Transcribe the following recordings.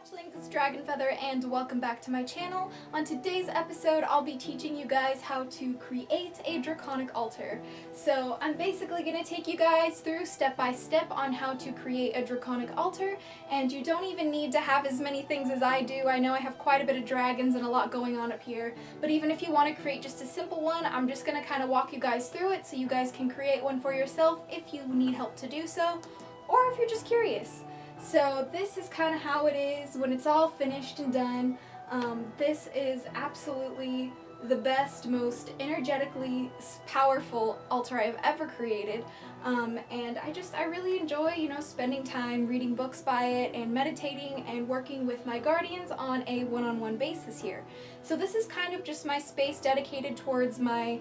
Hatchlings, it's DragonFeather and welcome back to my channel. On today's episode, I'll be teaching you guys how to create a draconic altar. So I'm basically going to take you guys through step by step on how to create a draconic altar, and you don't even need to have as many things as I do. I know I have quite a bit of dragons and a lot going on up here, but even if you want to create just a simple one, I'm just going to kind of walk you guys through it so you guys can create one for yourself if you need help to do so, or if you're just curious. So this is kind of how it is when it's all finished and done. This is absolutely the best, most energetically powerful altar I've ever created. And I really enjoy, spending time reading books by it and meditating and working with my guardians on a one-on-one basis here. So this is kind of just my space dedicated towards my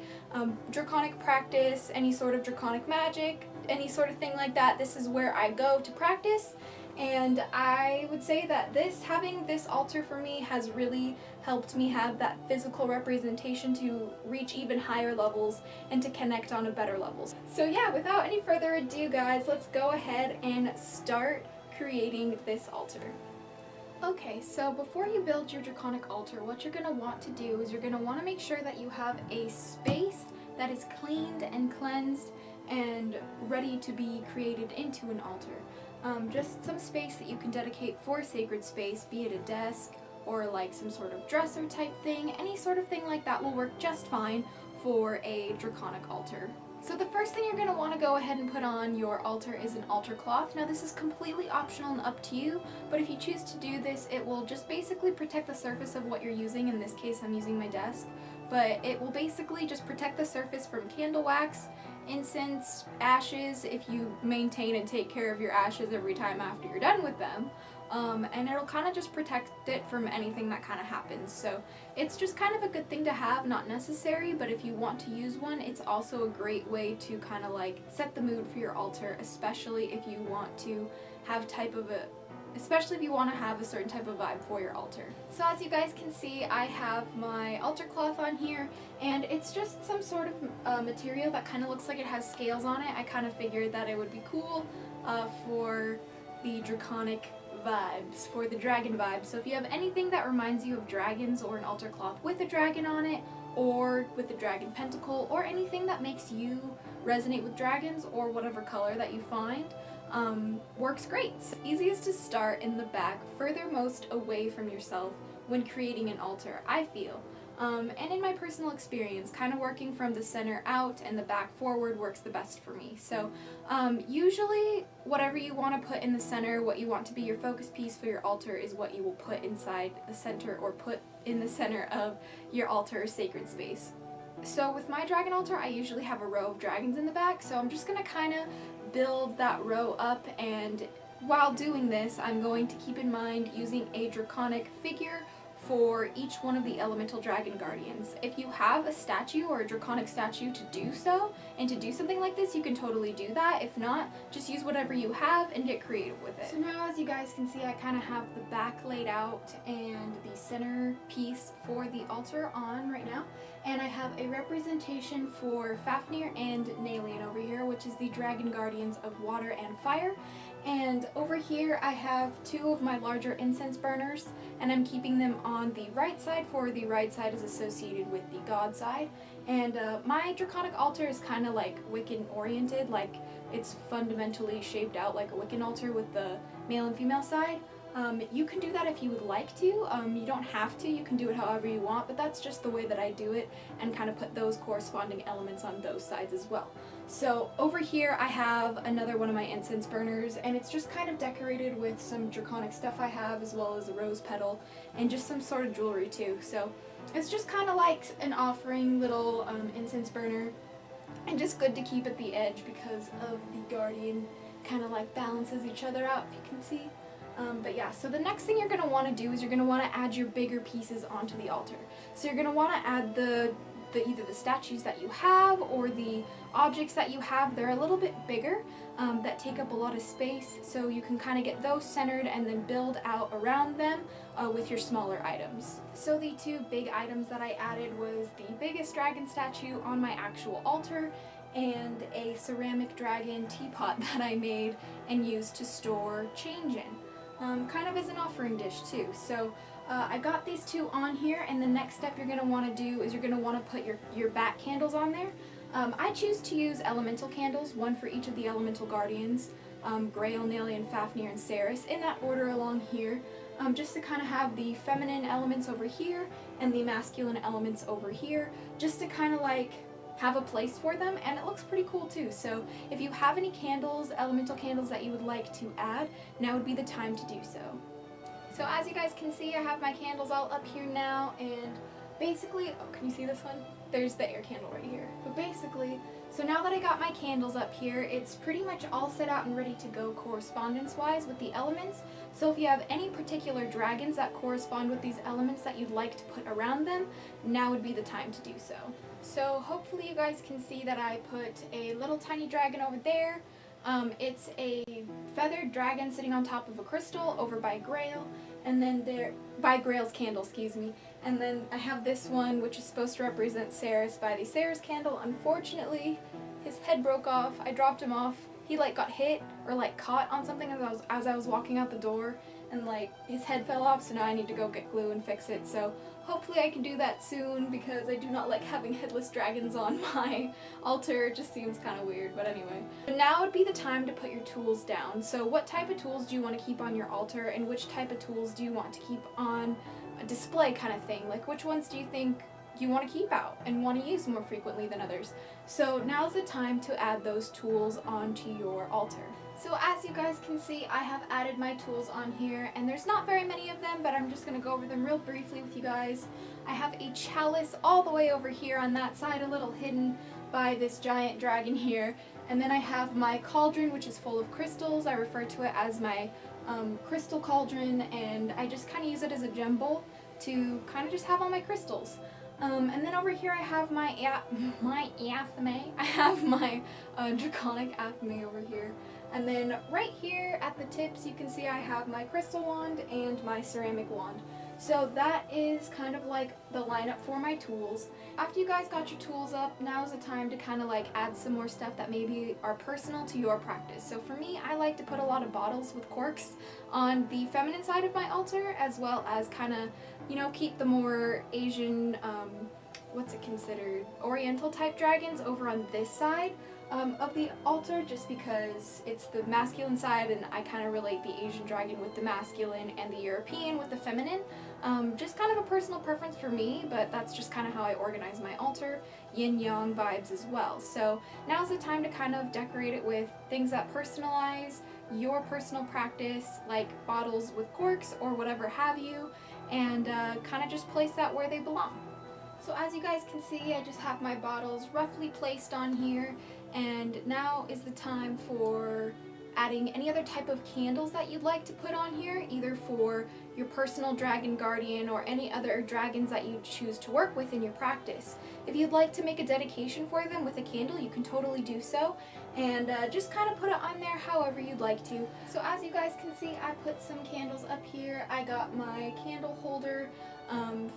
draconic practice, any sort of draconic magic, any sort of thing like that. This is where I go to practice. And I would say that having this altar for me has really helped me have that physical representation to reach even higher levels and to connect on a better levels. So yeah, without any further ado guys, let's go ahead and start creating this altar. Okay, so before you build your draconic altar, what you're going to want to do is you're going to want to make sure that you have a space that is cleaned and cleansed and ready to be created into an altar. Just some space that you can dedicate for sacred space, be it a desk or like some sort of dresser type thing. Any sort of thing like that will work just fine for a draconic altar. So the first thing you're going to want to go ahead and put on your altar is an altar cloth. Now this is completely optional and up to you, but if you choose to do this, it will just basically protect the surface of what you're using. In this case, I'm using my desk, but it will basically just protect the surface from candle wax, incense, ashes, if you maintain and take care of your ashes every time after you're done with them. And it'll kind of just protect it from anything that kind of happens. So it's just kind of a good thing to have, not necessary, but if you want to use one, it's also a great way to kind of like set the mood for your altar, especially if you want to have a certain type of vibe for your altar. So as you guys can see, I have my altar cloth on here, and it's just some sort of material that kind of looks like it has scales on it. I kind of figured that it would be cool for the draconic vibes, for the dragon vibes. So if you have anything that reminds you of dragons, or an altar cloth with a dragon on it, or with a dragon pentacle, or anything that makes you resonate with dragons, or whatever color that you find, works great. Easiest to start in the back, furthermost away from yourself when creating an altar, I feel. And in my personal experience, kind of working from the center out and the back forward works the best for me. So usually whatever you want to put in the center, what you want to be your focus piece for your altar, is what you will put inside the center, or put in the center of your altar or sacred space. So with my dragon altar, I usually have a row of dragons in the back, so I'm just going to kind of build that row up, and while doing this, I'm going to keep in mind using a draconic figure for each one of the elemental dragon guardians. If you have a statue or a draconic statue to do so, and to do something like this, you can totally do that. If not, just use whatever you have and get creative with it. So now, as you guys can see, I kind of have the back laid out and the center piece for the altar on right now. And I have a representation for Fafnir and Nalian over here, which is the dragon guardians of water and fire. And over here I have two of my larger incense burners, and I'm keeping them on the right side, for the right side is associated with the god side. And my draconic altar is kind of like Wiccan oriented, like it's fundamentally shaped out like a Wiccan altar with the male and female side. You can do that if you would like to. You don't have to, you can do it however you want, but that's just the way that I do it, and kind of put those corresponding elements on those sides as well. So over here I have another one of my incense burners, and it's just kind of decorated with some draconic stuff I have, as well as a rose petal and just some sort of jewelry too. So it's just kind of like an offering little incense burner, and just good to keep at the edge because of the guardian kind of like balances each other out, if you can see. But yeah, so the next thing you're going to want to do is you're going to want to add your bigger pieces onto the altar. So you're going to want to add either the statues that you have or the objects that you have. They're a little bit bigger, that take up a lot of space, so you can kind of get those centered and then build out around them with your smaller items. So the two big items that I added was the biggest dragon statue on my actual altar, and a ceramic dragon teapot that I made and used to store change in. kind of as an offering dish too. So I got these two on here, and the next step you're going to want to do is you're going to want to put your bat candles on there. I choose to use elemental candles, one for each of the elemental guardians, Grail, Nalian, Fafnir, and Saris, in that order along here, just to kind of have the feminine elements over here and the masculine elements over here, just to kind of like have a place for them, and it looks pretty cool too. So if you have any candles, elemental candles that you would like to add, now would be the time to do so. So as you guys can see, I have my candles all up here now, and basically, oh, can you see this one? There's the air candle right here. But basically, so now that I got my candles up here, it's pretty much all set out and ready to go correspondence-wise with the elements. So if you have any particular dragons that correspond with these elements that you'd like to put around them, now would be the time to do so. So hopefully you guys can see that I put a little tiny dragon over there. It's a feathered dragon sitting on top of a crystal over by Grail, and then by Grail's candle, excuse me. And then I have this one, which is supposed to represent Saris by the Saris candle. Unfortunately, his head broke off. I dropped him off. He like got hit or like caught on something as I was walking out the door, and like his head fell off, so now I need to go get glue and fix it. So hopefully I can do that soon, because I do not like having headless dragons on my altar. It just seems kind of weird, but anyway. But now would be the time to put your tools down. So what type of tools do you want to keep on your altar, and which type of tools do you want to keep on a display kind of thing? Like, which ones do you think you want to keep out and want to use more frequently than others? So now's the time to add those tools onto your altar. So as you guys can see, I have added my tools on here, and there's not very many of them, but I'm just going to go over them real briefly with you guys. I have a chalice all the way over here on that side, a little hidden by this giant dragon here. And then I have my cauldron, which is full of crystals. I refer to it as my crystal cauldron, and I just kind of use it as a gem bowl to kind of just have all my crystals. And then over here I have my athame. I have my draconic athame over here. And then right here at the tips you can see I have my crystal wand and my ceramic wand. So that is kind of like the lineup for my tools. After you guys got your tools up, now's the time to kind of like add some more stuff that maybe are personal to your practice. So for me, I like to put a lot of bottles with corks on the feminine side of my altar, as well as kind of, you know, keep the more Asian, what's it considered, Oriental type dragons over on this side of the altar, just because it's the masculine side and I kind of relate the Asian dragon with the masculine and the European with the feminine. Just kind of a personal preference for me, but that's just kind of how I organize my altar, yin-yang vibes as well. So now's the time to kind of decorate it with things that personalize your personal practice, like bottles with corks or whatever have you, and kind of just place that where they belong. So as you guys can see, I just have my bottles roughly placed on here, and now is the time for adding any other type of candles that you'd like to put on here, either for your personal dragon guardian or any other dragons that you choose to work with in your practice. If you'd like to make a dedication for them with a candle, you can totally do so, and just kind of put it on there however you'd like to. So as you guys can see, I put some candles up here. I got my candle holder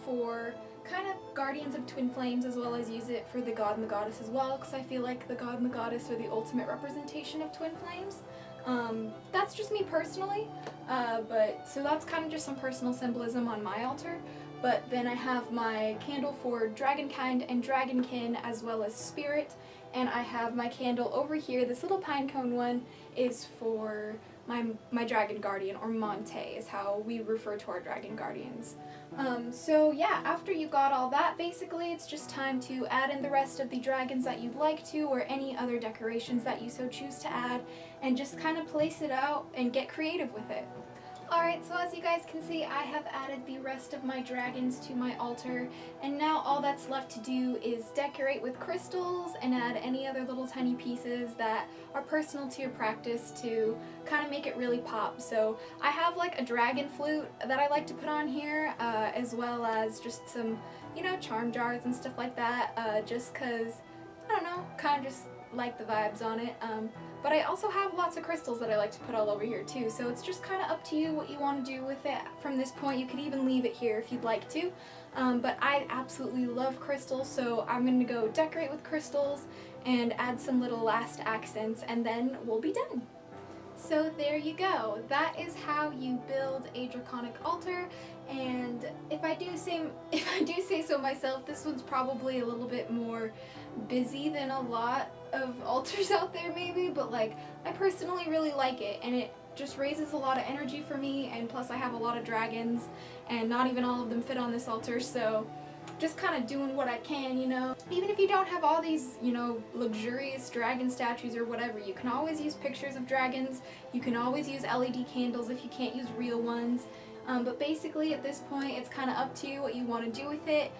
for kind of guardians of twin flames, as well as use it for the god and the goddess as well, because I feel like the god and the goddess are the ultimate representation of twin flames. That's just me personally, but so that's kind of just some personal symbolism on my altar. But then I have my candle for dragonkind and dragonkin, as well as spirit, and I have my candle over here. This little pine cone one is for my dragon guardian, or Monte is how we refer to our dragon guardians. So yeah, after you got all that, basically it's just time to add in the rest of the dragons that you'd like to, or any other decorations that you so choose to add, and just kind of place it out and get creative with it. Alright, so as you guys can see, I have added the rest of my dragons to my altar, and now all that's left to do is decorate with crystals and add any other little tiny pieces that are personal to your practice to kind of make it really pop. So I have like a dragon flute that I like to put on here, as well as just some, you know, charm jars and stuff like that, just cause, I don't know, kind of just like the vibes on it. But I also have lots of crystals that I like to put all over here too, so it's just kind of up to you what you want to do with it from this point. You could even leave it here if you'd like to, but I absolutely love crystals, so I'm going to go decorate with crystals and add some little last accents, and then we'll be done. So there you go. That is how you build a draconic altar. And if I do say so myself, this one's probably a little bit more busy than a lot of altars out there maybe, but like I personally really like it, and it just raises a lot of energy for me, and plus I have a lot of dragons and not even all of them fit on this altar, so just kind of doing what I can, you know. Even if you don't have all these, you know, luxurious dragon statues or whatever, you can always use pictures of dragons. You can always use LED candles if you can't use real ones. But basically at this point it's kind of up to you what you want to do with it.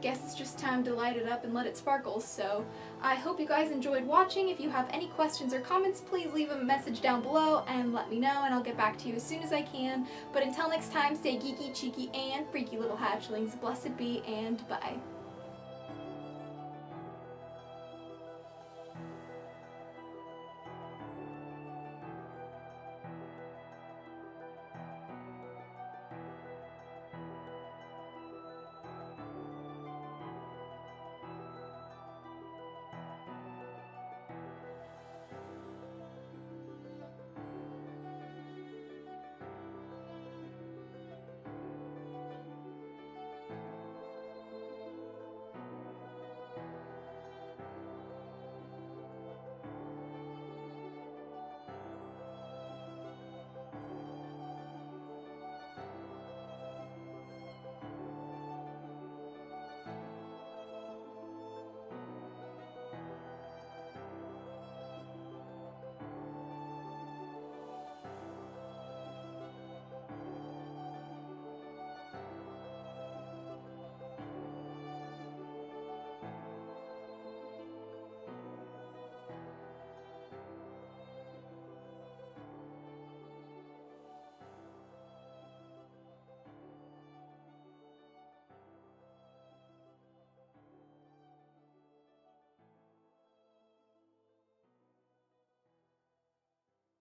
Guess it's just time to light it up and let it sparkle. So I hope you guys enjoyed watching. If you have any questions or comments, please leave a message down below and let me know, and I'll get back to you as soon as I can. But until next time, stay geeky, cheeky, and freaky, little hatchlings. Blessed be, and bye.